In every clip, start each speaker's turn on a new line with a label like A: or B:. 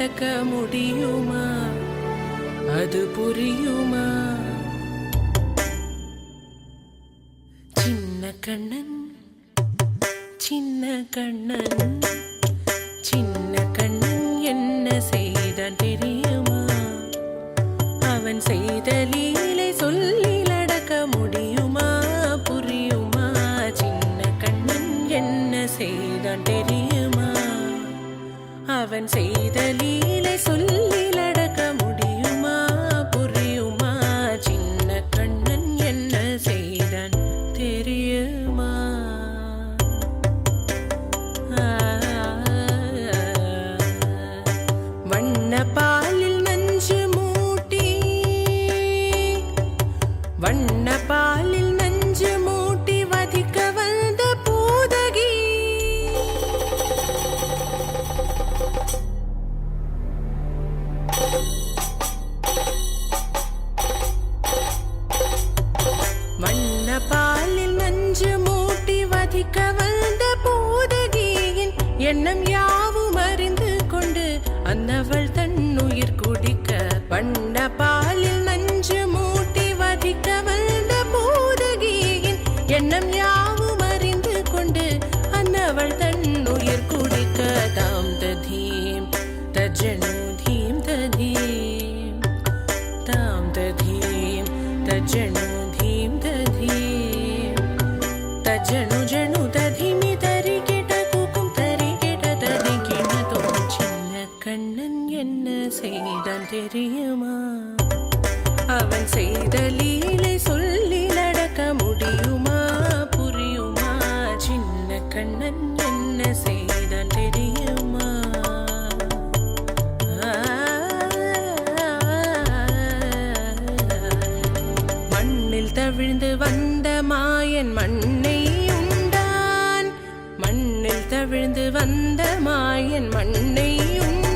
A: நடக்க முடியுமா? அது புரியுமா? சின்ன கண்ணன் சின்ன கண்ணன் சின்ன கண்ணன் என்ன செய்தான் தெரியுமா? அவன் செய்த லீலை சொல்லி நடக்க முடியுமா? புரியுமா? சின்ன கண்ணன் என்ன செய்தான் தெரியுமா? அவன் செய்த லீலை சொல்லி நடக்க முடியுமா? புரியுமா? சின்ன கண்ணன் என்ன செய்தான் தெரியுமா? வண்ண பாலில் நஞ்சு மூட்டி வண்ண பாலில் நஞ்சு மூட்டி வதிக்க வந்த பூதகி வண்ண பாலில் நஞ்சு மூட்டி வதிக்க வந்த பூதகியின் எண்ணம் யாவும் அறிந்து கொண்டு அன்னவள் தன்னுயிர் குடிக்க வண்ண பாலில் நஞ்சு மூட்டி வதிக்க வந்த பூதகியின் எண்ணம் யாவும் அறிந்து கொண்டு அன்னவள் தன்னுயிர் குடிக்க தாம் ததீம் தஜனு தீம் ததீம் தாம் ததீம் தஜனு தீம் ததீம் தஜனு ஜனு ததிமி தரி கிட்ட கூக்கும் தரி கிட்ட ததி கிணதோ. சின்ன கண்ணன் என்ன செய்தான் தெரியுமா? அவன் செய்த லீலை சொல்லி நடக்க முடியுமா? புரியுமா? சின்ன கண்ணன் என்ன செய்தான் தெரியுமா? மண்ணில் தவிழ்ந்து வந்த மாயன் மண்ணை உண்டான். மண்ணில் தவிழ்ந்து வந்த மாயன் மண்ணை உண்டான்.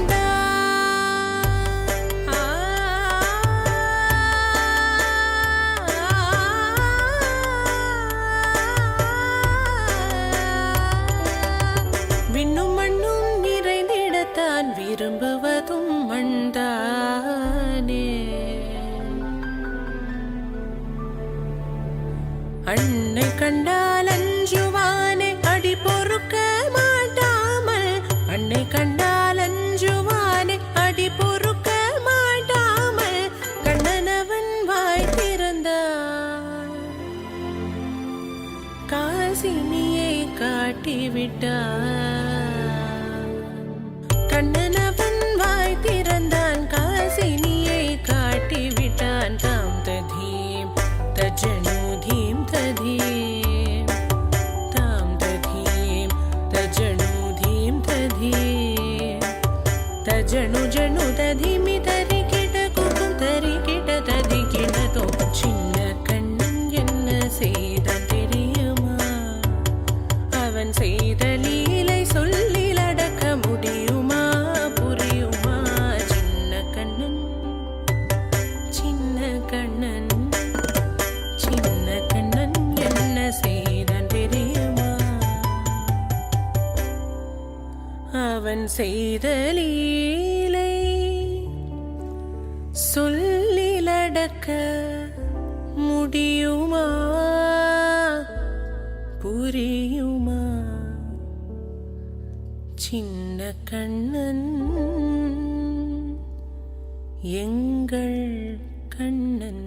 A: விண்ணும் மண்ணும் நிறைந்திடத்தான் விரும்புவதும் மண்தானே. அன்னை கண்டால் அஞ்சுவானே அடி பொறுக்க மாட்டாமல். அன்னை கண்டால் அஞ்சுவானே அடி பொறுக்க மாட்டாமல் கண்ணனவன் வாய் திறந்தான். காசினியை காட்டிவிட்டான். கண்ணனவன் வாய் திறந்தான். காசினியை காட்டிவிட்டான். தாம் ததீம் தஜனு தீம் ததீம் தாம் ததீம் தஜனு தீம் ததீம் தஜனு ஜனு ததிமி தரி கிட்ட கூக்கும் தரி கிட்ட ததி கிணதோ. சின்ன கண்ணன் என்ன செய்தான் தெரியுமா? அவன் செய்த லீலை சொல்லி நடக்க முடியுமா? புரியுமா? சின்ன கண்ணன் சின்ன கண்ணன் சின்ன கண்ணன் என்ன செய்தான் தெரியுமா? அவன் செய்த லீலை சொல்லி நடக்க முடியுமா? புரியுமா? சின்ன கண்ணன் எங்கள் கண்ணன்.